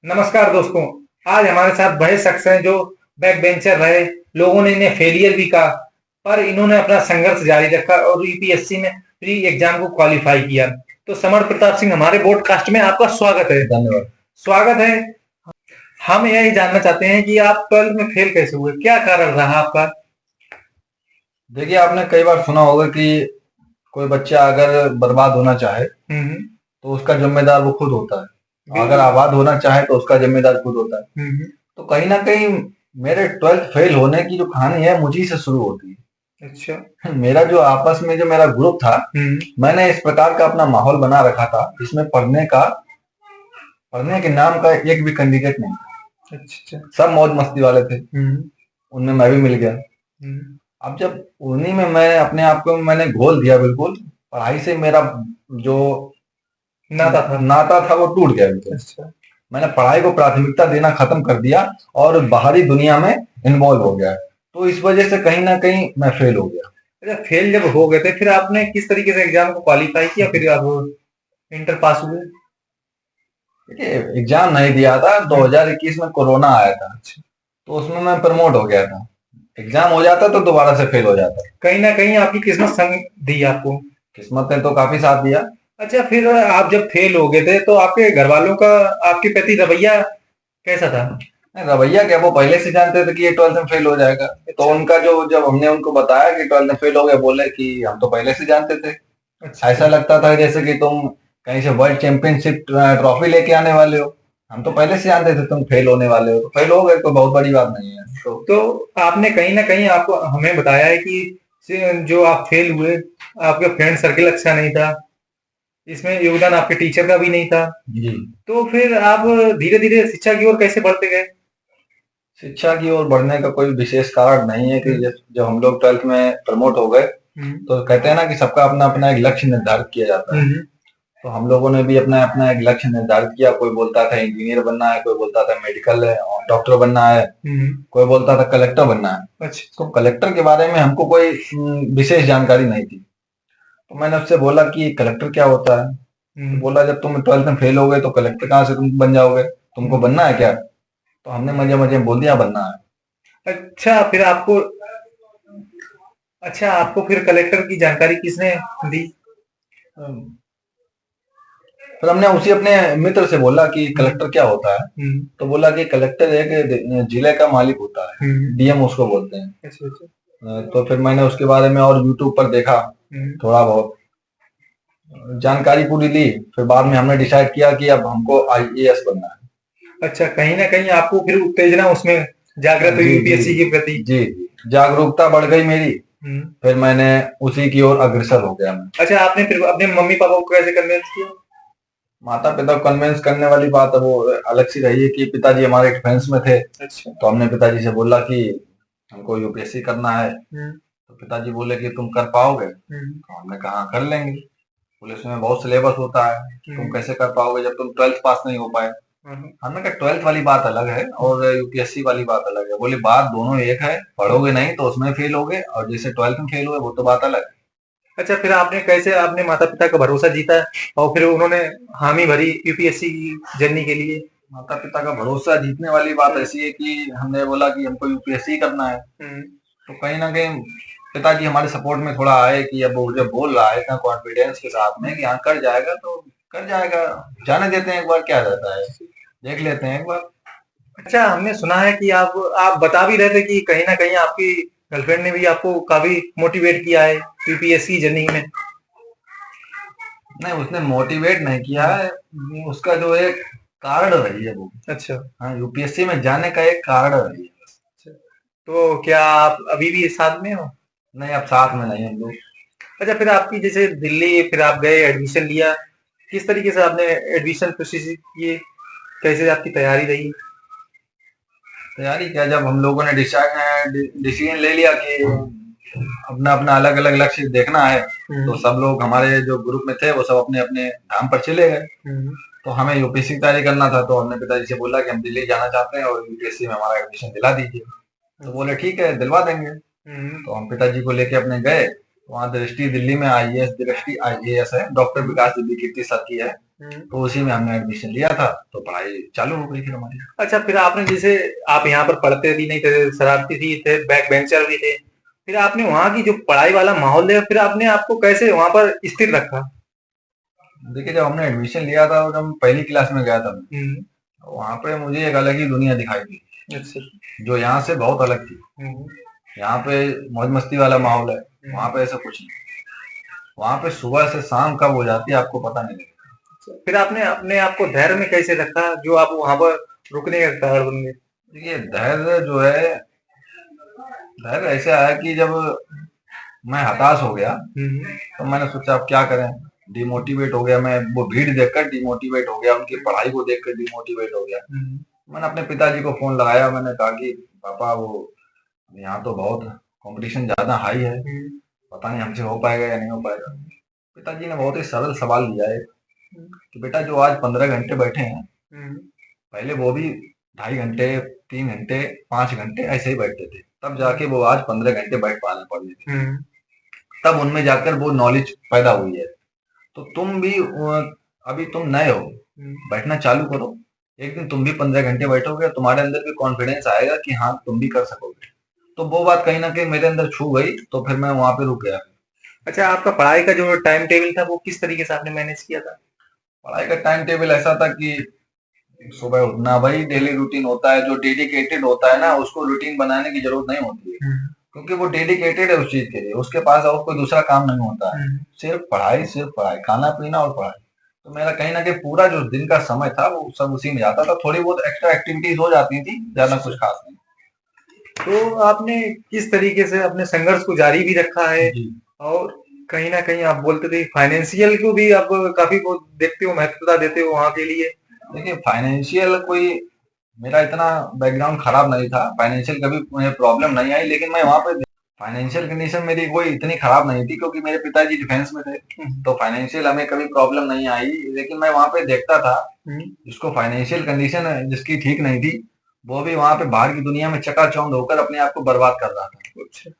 नमस्कार दोस्तों। आज हमारे साथ वह शख्स हैं जो बैक बेंचर रहे। लोगों ने इन्हें फेलियर भी कहा, पर इन्होंने अपना संघर्ष जारी रखा और यूपीएससी में प्री एग्जाम को क्वालिफाई किया। तो समर प्रताप सिंह, हमारे पॉडकास्ट में आपका स्वागत है। धन्यवाद। स्वागत है। हम यही जानना चाहते हैं कि आप 12th में फेल कैसे हुए, क्या कारण रहा आपका? देखिए, आपने कई बार सुना होगा कि कोई बच्चा अगर बर्बाद होना चाहे हम्म। तो उसका जिम्मेदार वो खुद होता है, अगर बिल्कुल। आबाद होना चाहे तो उसका जिम्मेदार खुद होता है। हम्म। तो कहीं ना कहीं मेरे 12th फेल होने की जो कहानी है मुझी से शुरू होती अच्छा। है। मेरा जो आपस में जो मेरा ग्रुप था, मैंने इस प्रकार का अपना माहौल बना रखा था जिसमें पढ़ने के नाम का एक भी कैंडिडेट नहीं था। अच्छा। सब मौज मस्ती वाले थे, उनमें मैं भी मिल गया। अब जब उन्हीं में मैं अपने आप को मैंने घोल दिया, बिल्कुल पढ़ाई से मेरा जो नाता था वो टूट गया बिल्कुल। अच्छा। मैंने पढ़ाई को प्राथमिकता देना खत्म कर दिया और बाहरी दुनिया में इन्वॉल्व हो गया। तो इस वजह से कहीं ना कहीं मैं फेल हो गया। अच्छा, फेल जब हो गए थे फिर आपने किस तरीके से एग्जाम को क्वालिफाई किया, फिर आप इंटर पास हुए? देखिए, एग्जाम नहीं दिया था, 2021 में कोरोना आया था, तो उसमें मैं प्रमोट हो गया था। एग्जाम हो जाता तो दोबारा से फेल हो जाता। कहीं ना कहीं आपकी किस्मत संग दी आपको। किस्मत ने तो काफी साथ दिया। अच्छा, फिर आप जब फेल हो गए थे तो आपके घर वालों का आपके प्रति रवैया कैसा था? नहीं, रवैया क्या, वो पहले से जानते थे कि ये 12th में फेल हो जाएगा। तो उनका जो जब हमने उनको बताया कि 12th में फेल हो गया, बोले कि हम तो पहले से जानते थे। अच्छा। ऐसा लगता था जैसे कि तुम कहीं से वर्ल्ड चैंपियनशिप ट्रॉफी लेके आने वाले हो। हम तो पहले से जानते थे तुम फेल होने वाले हो, तो फेल हो गए, कोई बहुत बड़ी बात नहीं है। तो आपने कहीं ना कहीं आपको हमें बताया है कि जो आप फेल हुए, आपका फ्रेंड सर्किल अच्छा नहीं था, इसमें योगदान आपके टीचर का भी नहीं था। जी। तो फिर आप धीरे धीरे शिक्षा की ओर कैसे बढ़ते गए? शिक्षा की ओर बढ़ने का कोई विशेष कारण नहीं है कि जब हम लोग 12th में प्रमोट हो गए तो कहते हैं ना कि सबका अपना अपना एक लक्ष्य निर्धारित किया जाता है। तो हम लोगों ने भी अपना अपना एक लक्ष्य निर्धारित किया। कोई बोलता था इंजीनियर बनना है, कोई बोलता था मेडिकल डॉक्टर बनना है, कोई बोलता था कलेक्टर बनना है। अच्छा। तो कलेक्टर के बारे में हमको कोई विशेष जानकारी नहीं थी। तो मैंने उससे बोला कि कलेक्टर क्या होता है। तो बोला, जब तुम 12th में फेल हो गए तो कलेक्टर कहाँ से तुम बन जाओगे, तुमको बनना है क्या? तो हमने मजे मजे में बोल दिया बनना है। अच्छा, फिर आपको अच्छा, आपको फिर कलेक्टर की जानकारी किसने दी? फिर हमने उसी अपने मित्र से बोला कि कलेक्टर क्या होता है। तो बोला कि कलेक्टर एक जिले का मालिक होता है, डीएम उसको बोलते हैं। अच्छा, अच्छा। तो फिर मैंने उसके बारे में और यूट्यूब पर देखा, थोड़ा बहुत जानकारी पूरी ली। फिर बाद में हमने डिसाइड किया कि अब हमको आईएएस बनना है। अच्छा, कहीं ना कहीं आपको फिर उत्तेजना उसमें जागृत हुई जी जी यूपीएससी के प्रति। जी, जागरूकता बढ़ गई मेरी। फिर मैंने उसी की ओर अग्रसर हो गया मैं। अच्छा, आपने फिर अपने मम्मी पापा को कैसे कन्विंस किया? माता पिता को कन्विंस करने वाली बात है वो अलग सी रही है कि पिताजी हमारे डिफेंस में थे। अच्छा। तो हमने पिताजी से बोला कि हमको यूपीएससी करना है। तो पिताजी बोले कि तुम कर पाओगे? तो हमने कहा कर लेंगे। बोले उसमें बहुत सिलेबस होता है, तुम कैसे कर पाओगे जब तुम 12th पास नहीं हो पाए। हमने कहा 12th वाली बात अलग है और यूपीएससी वाली बात अलग है। बोले बात दोनों एक है, पढ़ोगे नहीं तो उसमें फेल होगे और जैसे 12th में फेल हुए वो तो बात अलग है। अच्छा, फिर आपने कैसे आपने माता पिता का भरोसा जीता और फिर उन्होंने हामी भरी यूपीएससी की जर्नी के लिए? माता पिता का भरोसा जीतने वाली बात ऐसी है कि हमने बोला कि हमको यूपीएससी करना है। तो कहीं ना कहीं पिताजी हमारे सपोर्ट में थोड़ा आए कि अब वो जब बोल रहा है इतना कॉन्फिडेंस के साथ में कि हाँ कर जाएगा तो कर जाएगा, जाने देते हैं एक बार, क्या रहता है, देख लेते हैं एक बार। अच्छा, हमने सुना है कि आप बता भी रहे थे कि कहीं ना कहीं आपकी गर्लफ्रेंड ने भी आपको काफी मोटिवेट किया है यूपीएससी जर्नी में। नहीं, उसने मोटिवेट नहीं किया है, उसका जो एक कारण रही है वो। अच्छा। हाँ, यूपीएससी में जाने का एक कारण रही है। अच्छा, तो क्या आप अभी भी साथ में हो? नहीं, अब साथ में नहीं हम लोग। अच्छा, फिर आपकी जैसे दिल्ली फिर आप गए एडमिशन लिया, किस तरीके से आपने एडमिशन प्रोसेस किए, कैसे आपकी तैयारी रही? तैयारी क्या, जब हम लोगों ने डिसीजन ले लिया कि अपना अपना अलग अलग लक्ष्य देखना है, तो सब लोग हमारे जो ग्रुप में थे वो सब अपने अपने धाम पर चले गए। तो हमें यूपीएससी की तैयारी करना था, तो हमने पिताजी से बोला कि हम दिल्ली जाना चाहते हैं और यूपीएससी में हमारा एडमिशन दिला दीजिए। तो बोले ठीक है दिलवा देंगे। तो हम पिताजी को लेके अपने गए। वहाँ दृष्टि दिल्ली में आईएएस, दृष्टि आईएएस है, डॉक्टर विकास दिव्य कीर्ति सर की है। तो उसी में हमने एडमिशन लिया था, तो पढ़ाई चालू हो गई फिर हमारी। अच्छा, फिर आपने जैसे आप यहाँ पर पढ़ते भी नहीं थे, शरारती भी थे, बैक बेंचर भी थे, फिर आपने वहाँ की जो पढ़ाई वाला माहौल है, फिर आपने आपको कैसे वहाँ पर स्थिर रखा? देखिए, जब हमने एडमिशन लिया था और जब पहली क्लास में गया था मैं, हम्म, वहाँ पे मुझे एक अलग ही दुनिया दिखाई दी, अच्छा। जो यहाँ से बहुत अलग थी। हम्म, यहाँ पे मौज मस्ती वाला माहौल है, वहाँ पे ऐसा कुछ नहीं। वहाँ पे सुबह से शाम कब हो जाती है आपको पता नहीं लगता। फिर आपने अपने आप को धैर्य में कैसे रखा जो आप वहाँ पर रुकने का कारण बन गए? देखिए, धैर्य जो है, धैर्य ऐसे आया कि जब मैं हताश हो गया, तो मैंने सोचा अब क्या करें। डिमोटिवेट हो गया मैं, वो भीड़ देखकर डिमोटिवेट हो गया, उनकी पढ़ाई को देखकर डिमोटिवेट हो गया। मैंने अपने पिताजी को फोन लगाया, मैंने कहा कि पापा, वो यहाँ तो बहुत कंपटीशन ज्यादा हाई है, पता नहीं हमसे हो पाएगा या नहीं हो पाएगा। पिताजी ने बहुत ही सरल सवाल लिया है कि बेटा, जो आज 15 घंटे बैठे हैं, पहले वो भी 2.5 घंटे, 3 घंटे, 5 घंटे ऐसे ही बैठते थे, तब जाके वो आज 15 घंटे बैठ पा रहे पढ़ने के, तब उनमें जाकर वो नॉलेज पैदा हुई है। तो तुम भी अभी तुम नए हो, बैठना चालू करो, एक दिन तुम भी 15 घंटे बैठोगे, तुम्हारे अंदर भी कॉन्फिडेंस आएगा कि हाँ तुम भी कर सकोगे। तो वो बात कहीं ना कहीं मेरे अंदर छू गई, तो फिर मैं वहां पे रुक गया। अच्छा, आपका पढ़ाई का जो टाइम टेबल था वो किस तरीके से आपने मैनेज किया था? पढ़ाई का टाइम टेबल ऐसा था कि सुबह उठना, वही डेली रूटीन होता है। जो डेडिकेटेड होता है ना, उसको रूटीन बनाने की जरूरत नहीं होती है, क्योंकि वो डेडिकेटेड है उस चीज के लिए, उसके पास और कोई दूसरा काम नहीं होता है। सिर्फ पढ़ाई, सिर्फ पढ़ाई, खाना पीना और पढ़ाई। तो मेरा कहीं ना कहीं पूरा जो दिन का समय था वो सब उसी में जाता था। थोड़ी बहुत एक्स्ट्रा एक्टिविटीज हो जाती थी, ज्यादा कुछ खास नहीं। तो आपने किस तरीके से अपने संघर्ष को जारी भी रखा है, जी। और कहीं ना कहीं आप बोलते थे फाइनेंशियल को भी आप काफी वो देखते हो, महत्वता देते हो वहां के लिए? देखिए, फाइनेंशियल कोई मेरा इतना बैकग्राउंड खराब नहीं था, फाइनेंशियल कभी मुझे प्रॉब्लम नहीं आई, लेकिन मैं वहां पे फाइनेंशियल कंडीशन मेरी कोई इतनी खराब नहीं थी, क्योंकि मेरे पिताजी डिफेंस में थे, तो फाइनेंशियल हमें कभी प्रॉब्लम नहीं आई। लेकिन मैं वहां पे देखता था, जिसको फाइनेंशियल कंडीशन जिसकी ठीक नहीं थी, वो भी वहां पे बाहर की दुनिया में चकाचौंध होकर अपने आप को बर्बाद कर रहा था। अच्छा।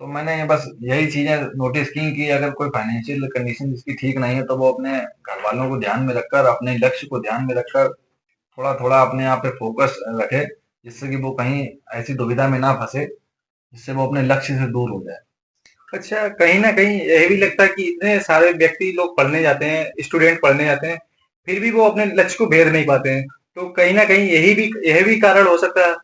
तो मैंने बस यही चीजें नोटिस की कि अगर कोई फाइनेंशियल कंडीशन जिसकी ठीक नहीं है, तो वो अपने घर वालों को ध्यान में रखकर, अपने लक्ष्य को ध्यान में रखकर थोड़ा थोड़ा अपने आप पे फोकस रखे, जिससे कि वो कहीं ऐसी दुविधा में ना फंसे जिससे वो अपने लक्ष्य से दूर हो जाए। अच्छा, कहीं ना कहीं यह भी लगता है कि इतने सारे व्यक्ति लोग पढ़ने जाते हैं, स्टूडेंट पढ़ने जाते हैं, फिर भी वो अपने लक्ष्य को भेद नहीं पाते हैं, तो कहीं ना कहीं यही भी कारण हो सकता है?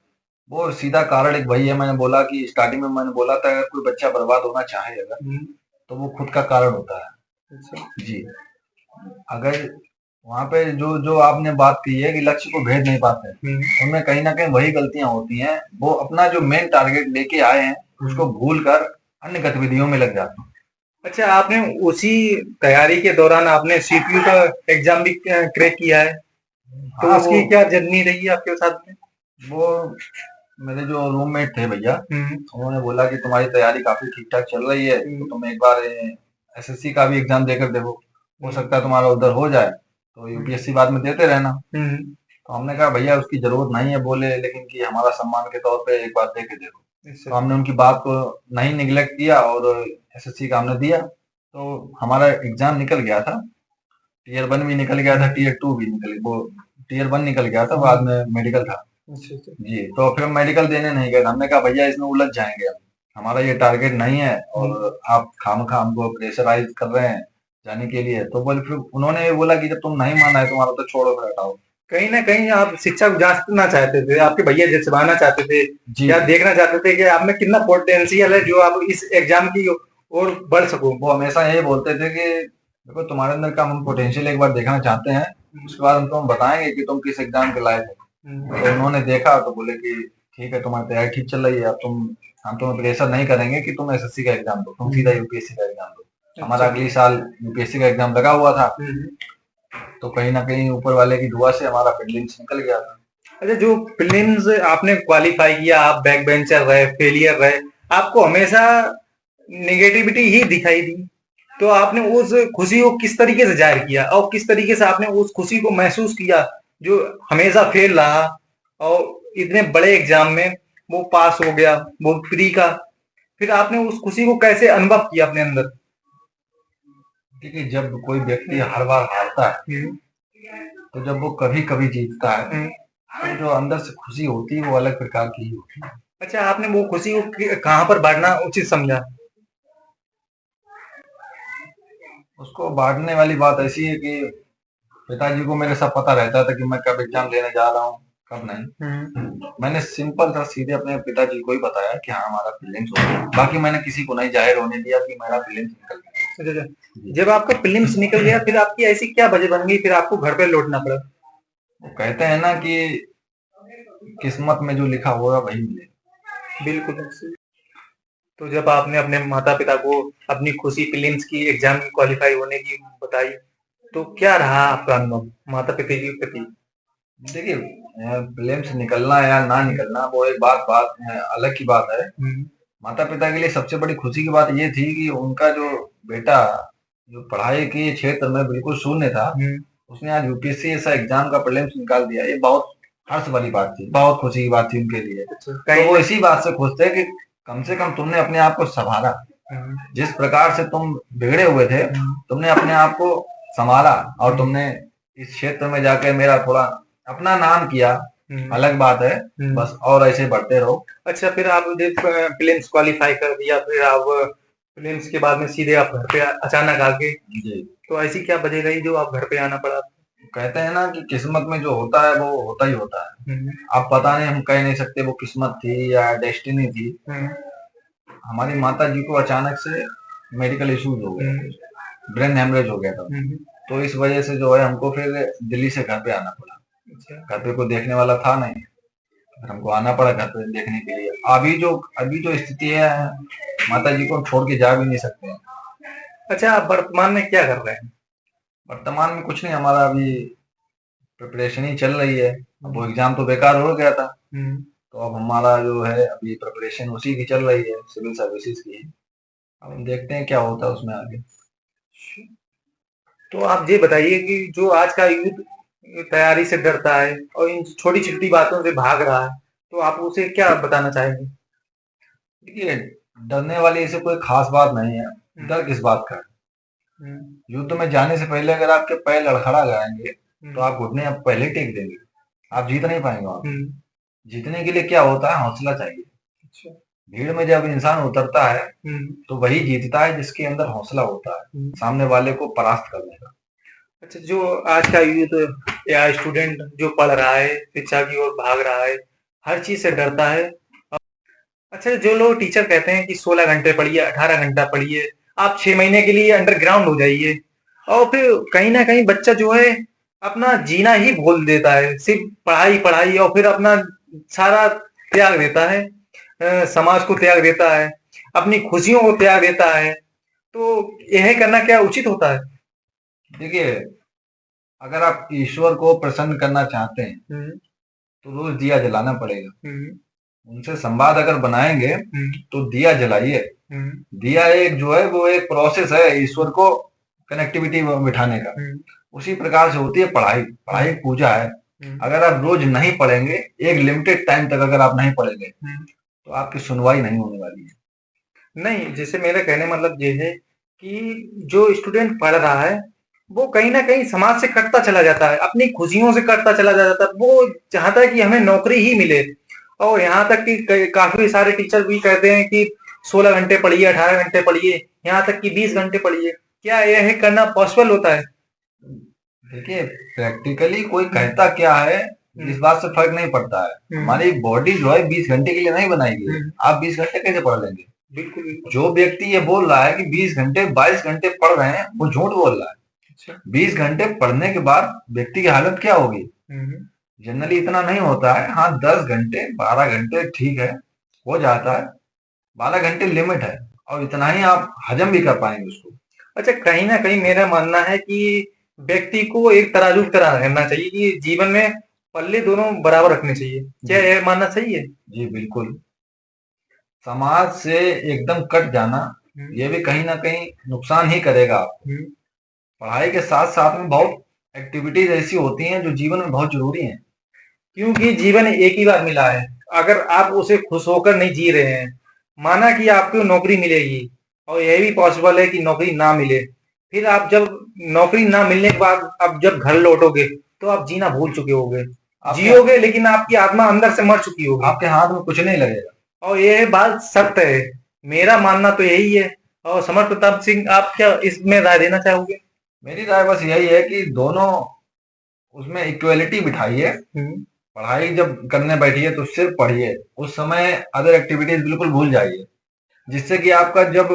वो सीधा कारण एक वही है, मैंने बोला कि स्टार्टिंग में मैंने बोला था, अगर कोई बच्चा बर्बाद होना चाहे अगर, तो वो खुद का कारण होता है। अच्छा। जी। अगर वहां पे जो जो आपने बात की है कि लक्ष्य को भेद नहीं पाते, उनमें कहीं ना कहीं वही गलतियां होती हैं। वो अपना जो मेन टारगेट लेके आए हैं उसको भूल कर अन्य गतिविधियों में लग जाते हैं। अच्छा, आपने उसी तैयारी के दौरान आपने सीपीयू का एग्जाम भी क्रैक किया है, तो हाँ, उसकी क्या जर्नी रही है आपके साथ में? वो मेरे जो रूममेट थे भैया, उन्होंने बोला कि तुम्हारी तैयारी काफी ठीक ठाक चल रही है, तो तुम एक बार एसएससी का भी एग्जाम देकर देखो, हो सकता है तुम्हारा उधर हो जाए, तो यूपीएससी बाद में देते रहना। तो हमने कहा भैया उसकी जरूरत नहीं है, बोले, लेकिन कि हमारा सम्मान के तौर पे एक बार दे के देखो। तो हमने उनकी बात को नहीं निगलेक्ट किया और एसएससी का हमने दिया। तो हमारा एग्जाम निकल गया था, टीयर 1 भी निकल गया था, टीयर 2 भी निकल, वो टीयर 1 निकल गया था, बाद में मेडिकल था। जी। तो फिर मेडिकल देने नहीं गए, हमने कहा भैया इसमें उलझ जाएंगे हम, हमारा ये टारगेट नहीं है और आप खामखा हमको प्रेशराइज कर रहे हैं जाने के लिए। तो बोले, फिर उन्होंने ये बोला कि जब तुम नहीं माना है तुम्हारा तो छोड़ो, फिर हटाओ। कहीं ना कहीं आप शिक्षा को जांचना चाहते थे, आपके भैया जजमाना चाहते थे, जी। या देखना चाहते थे कि आप में कितना पोटेंशियल है जो आप इस एग्जाम की ओर बढ़ सको। वो हमेशा यही बोलते थे कि देखो तुम्हारे अंदर का हम पोटेंशियल एक बार देखना चाहते हैं, उसके बाद हम तुम बताएंगे कि तुम किस एग्जाम के लायक हो। तो उन्होंने देखा तो बोले कि ठीक है, तुम्हारी तैयारी ठीक चल रही है, अब हम तुम्हें प्रेशर नहीं करेंगे कि तुम एसएससी का एग्जाम दो, तुम सीधा यूपीएससी का एग्जाम दो। हमारा अगली साल यूपीएससी का एग्जाम लगा हुआ था, तो कहीं ना कहीं ऊपर वाले की दुआ से हमारा प्रीलिम्स निकल गया था। अच्छा, जो प्रीलिम्स आपने क्वालिफाई किया, आप बैक बेंचर रहे, फेलियर रहे, आपको हमेशा निगेटिविटी ही दिखाई दी, तो आपने उस खुशी को किस तरीके से जाहिर किया और किस तरीके से आपने उस खुशी को महसूस किया जो हमेशा फेल रहा और इतने बड़े एग्जाम में वो पास हो गया, वो फ्री का, फिर आपने उस खुशी को कैसे अनुभव किया अपने अंदर? देखिए, जब कोई व्यक्ति हर बार हारता है तो जब वो कभी कभी जीतता है तो जो अंदर से खुशी होती है वो अलग प्रकार की ही होती है। अच्छा, आपने वो खुशी को कहाँ पर बांटना उचित समझा? उसको बांटने वाली बात ऐसी है कि पिताजी को मेरे सब पता रहता था कि मैं कब एग्जाम देने जा रहा हूँ कब नहीं। मैंने सिंपल था सीधे अपने पिताजी को ही बताया कि हाँ हमारा प्रीलिम्स हो गया, बाकी मैंने किसी को नहीं जाहिर होने दिया कि मेरा प्रीलिम्स निकल गया। अच्छा, अच्छा। जब आपका प्रीलिम्स निकल गया फिर आपकी ऐसी क्या वजह बन गई, फिर आपको घर पे लौटना पड़ा? वो कहते हैं ना कि किस्मत में जो लिखा होगा वही मिलेगा। बिल्कुल। तो जब आपने अपने माता पिता को अपनी खुशी प्रीलिम्स की एग्जाम की क्वालिफाई होने की बताई, तो क्या रहा आपका अनुभव माता पिता के प्रति? देखिए प्रीलिम्स निकलना या ना निकलना वो एक बात अलग की बात है। माता पिता के लिए सबसे बड़ी खुशी की बात ये थी कि उनका जो बेटा जो पढ़ाई के क्षेत्र में बिल्कुल शून्य था, उसने आज यूपीएससी ऐसा एग्जाम का प्रीलिम्स निकाल दिया। ये बहुत हर्ष वाली बात थी, बहुत खुशी की बात थी उनके लिए। तो वो इसी बात से खुश थे कि कम से कम तुमने अपने आप को संभाला। जिस प्रकार से तुम बिगड़े हुए थे तुमने अपने आप को संभाला और तुमने इस क्षेत्र में जाकर मेरा थोड़ा अपना नाम किया, अलग बात है। बस और ऐसे बढ़ते रहो। अच्छा, फिर आप प्रीलिम्स क्वालिफाई कर दिया, फिर आप प्रीलिम्स के बाद में सीधे आप घर पे अचानक आ गए, जी। तो ऐसी क्या वजह रही जो आप घर पे आना पड़ा? कहते हैं ना कि किस्मत में जो होता है वो होता ही होता है। आप पता नहीं, हम कह नहीं सकते वो किस्मत थी या डेस्टिनी थी। हमारी माता जी को अचानक से मेडिकल इश्यूज हो गए, ब्रेन हेमरेज हो गया था। तो इस वजह से जो है हमको फिर दिल्ली से घर पे आना पड़ा। घर पे कोई देखने वाला था नहीं, हमको आना पड़ा घर पे देखने के लिए। अभी जो स्थिति है माता जी को हम छोड़ के जा भी नहीं सकते। अच्छा, आप वर्तमान में क्या कर रहे हैं? वर्तमान में कुछ नहीं, हमारा अभी प्रिपरेशन ही चल रही है। अब वो एग्जाम तो बेकार हो गया था, तो अब हमारा जो है अभी प्रिपरेशन उसी की चल रही है, सिविल सर्विसेज की। अब हम देखते हैं क्या होता है उसमें आगे। तो आप ये बताइए कि जो आज का यूथ तैयारी से डरता है और इन छोटी छोटी बातों से भाग रहा है, तो आप उसे क्या बताना चाहेंगे? देखिए डरने वाली ऐसे कोई खास बात नहीं है। डर किस बात का है? युद्ध में जाने से पहले अगर आपके पैर लड़खड़ा जाएंगे तो आप घुटने आप पहले टेक देंगे, आप जीत नहीं पाएंगे वहां। जीतने के लिए क्या होता है? हौसला चाहिए। अच्छा। भीड़ में जब इंसान उतरता है तो वही जीतता है जिसके अंदर हौसला होता है सामने वाले को परास्त करने का। अच्छा, जो आज का यूथ या स्टूडेंट जो पढ़ रहा है, शिक्षा की ओर भाग रहा है, हर चीज से डरता है। अच्छा, जो लोग टीचर कहते हैं कि 16 घंटे पढ़िए, 18 घंटा पढ़िए, आप 6 महीने के लिए अंडरग्राउंड हो जाइए, और फिर कहीं ना कहीं बच्चा जो है अपना जीना ही भूल देता है, सिर्फ पढ़ाई पढ़ाई, और फिर अपना सारा त्याग देता है, समाज को त्याग देता है, अपनी खुशियों को त्याग देता है। तो यह करना क्या उचित होता है? देखिए अगर आप ईश्वर को प्रसन्न करना चाहते हैं तो रोज दिया जलाना पड़ेगा। उनसे संवाद अगर बनाएंगे तो दिया जलाइए। दिया एक जो है वो एक प्रोसेस है ईश्वर को कनेक्टिविटी बिठाने का। उसी प्रकार से होती है पढ़ाई। पढ़ाई पूजा है। अगर आप रोज नहीं पढ़ेंगे, एक लिमिटेड टाइम तक अगर आप नहीं पढ़ेंगे तो आपकी सुनवाई नहीं होने वाली है। नहीं, जैसे मेरा कहने मतलब ये है कि जो स्टूडेंट पढ़ रहा है वो कहीं ना कहीं समाज से कटता चला जाता है, अपनी खुशियों से कटता चला जाता है। वो चाहता है कि हमें नौकरी ही मिले, और यहाँ तक कि काफी सारे टीचर भी कहते हैं कि 16 घंटे पढ़िए, 18 घंटे पढ़िए, यहाँ तक कि 20 घंटे पढ़िए। क्या यह करना पॉसिबल होता है? देखिए प्रैक्टिकली कोई कहता क्या है इस बात से फर्क नहीं पड़ता है। हमारी बॉडी जो है 20 घंटे के लिए नहीं बनाई गई। आप 20 घंटे कैसे पढ़ लेंगे? बिल्कुल। जो व्यक्ति ये बोल रहा है कि 20 घंटे 22 घंटे पढ़ रहे हैं वो झूठ बोल रहा है। 20 घंटे पढ़ने के बाद व्यक्ति की हालत क्या होगी? जनरली इतना नहीं होता है। हाँ 10 घंटे 12 घंटे ठीक है, हो जाता है। 12 घंटे लिमिट है और इतना ही आप हजम भी कर पाएंगे उसको। अच्छा, कहीं ना कहीं मेरा मानना है कि व्यक्ति को एक तराजू की तरह रहना चाहिए कि जीवन में पल्ले दोनों बराबर रखने चाहिए। क्या यह मानना सही है? जी बिल्कुल। समाज से एकदम कट जाना ये भी कहीं ना कहीं नुकसान ही करेगा आपको। पढ़ाई के साथ साथ में बहुत एक्टिविटीज ऐसी होती हैं जो जीवन में बहुत जरूरी हैं, क्योंकि जीवन एक ही बार मिला है। अगर आप उसे खुश होकर नहीं जी रहे हैं, माना कि आपको नौकरी मिलेगी और यह भी पॉसिबल है कि नौकरी ना मिले, फिर आप जब नौकरी ना मिलने के बाद आप जब घर लौटोगे तो आप जीना भूल चुके होगे, आपके जियोगे लेकिन आपकी आत्मा अंदर से मर चुकी होगी। आपके हाथ में कुछ नहीं लगेगा। और ये बात सत्य है, मेरा मानना तो यही है। और समर प्रताप सिंह, आप क्या इसमें राय देना चाहोगे? मेरी राय बस यही है कि दोनों उसमें इक्वलिटी बिठाइए। पढ़ाई जब करने बैठिए तो सिर्फ पढ़िए, उस समय अदर एक्टिविटीज बिल्कुल भूल जाइए, जिससे कि आपका जब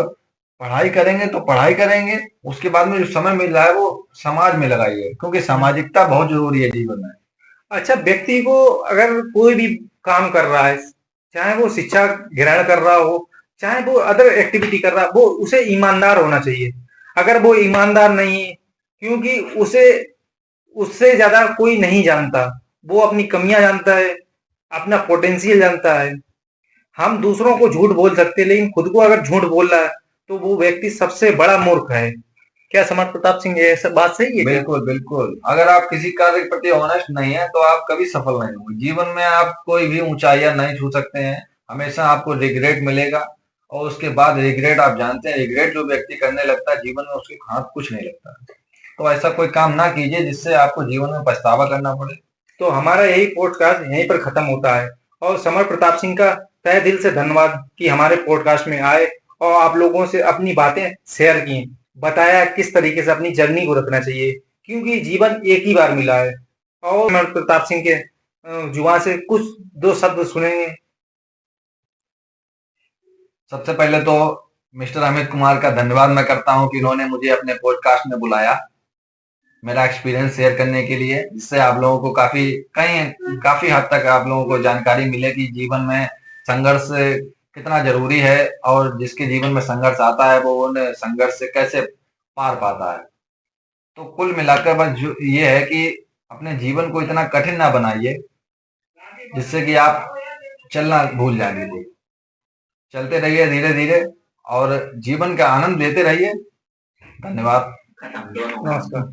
पढ़ाई करेंगे तो पढ़ाई करेंगे, उसके बाद में जो समय मिल रहा है वो समाज में लगाइए, क्योंकि सामाजिकता बहुत जरूरी है जीवन में। अच्छा, व्यक्ति को अगर कोई भी काम कर रहा है, चाहे वो शिक्षा ग्रहण कर रहा हो, चाहे वो अदर एक्टिविटी कर रहा है, वो उसे ईमानदार होना चाहिए। अगर वो ईमानदार नहीं है, क्योंकि उसे उससे ज्यादा कोई नहीं जानता, वो अपनी कमियां जानता है, अपना पोटेंशियल जानता है। हम दूसरों को झूठ बोल सकते हैं, लेकिन खुद को अगर झूठ बोल रहा है तो वो व्यक्ति सबसे बड़ा मूर्ख है। क्या समर प्रताप सिंह ये सब बात सही है क्या? बिल्कुल बिल्कुल, अगर आप किसी कार्य के प्रति ऑनेस्ट नहीं है तो आप कभी सफल नहीं होंगे जीवन में। आप कोई भी ऊंचाइयां नहीं छू सकते हैं, हमेशा आपको रिग्रेट मिलेगा। और उसके बाद रिग्रेट, आप जानते हैं रिग्रेट जो व्यक्ति करने लगता है जीवन में उसके हाथ कुछ नहीं लगता। तो ऐसा कोई काम ना कीजिए जिससे आपको जीवन में पछतावा करना पड़े। तो हमारा यही पॉडकास्ट यहीं पर खत्म होता है। और समर प्रताप सिंह का तहे दिल से धन्यवाद कि हमारे पॉडकास्ट में आए और आप लोगों से अपनी बातें शेयर की, बताया किस तरीके से अपनी जर्नी को रखना चाहिए, क्योंकि जीवन एक ही बार मिला है। और समर प्रताप सिंह के जुबान से कुछ दो शब्द सुनेंगे। सबसे पहले तो मिस्टर अमित कुमार का धन्यवाद मैं करता हूं कि उन्होंने मुझे अपने पॉडकास्ट में बुलाया मेरा एक्सपीरियंस शेयर करने के लिए, जिससे आप लोगों को काफी हद तक आप लोगों को जानकारी मिले कि जीवन में संघर्ष कितना जरूरी है, और जिसके जीवन में संघर्ष आता है वो उन संघर्ष से कैसे पार पाता है। तो कुल मिलाकर बस ये है कि अपने जीवन को इतना कठिन ना बनाइए जिससे कि आप चलना भूल जाएंगे। चलते रहिए धीरे धीरे और जीवन का आनंद लेते रहिए। धन्यवाद। नमस्कार।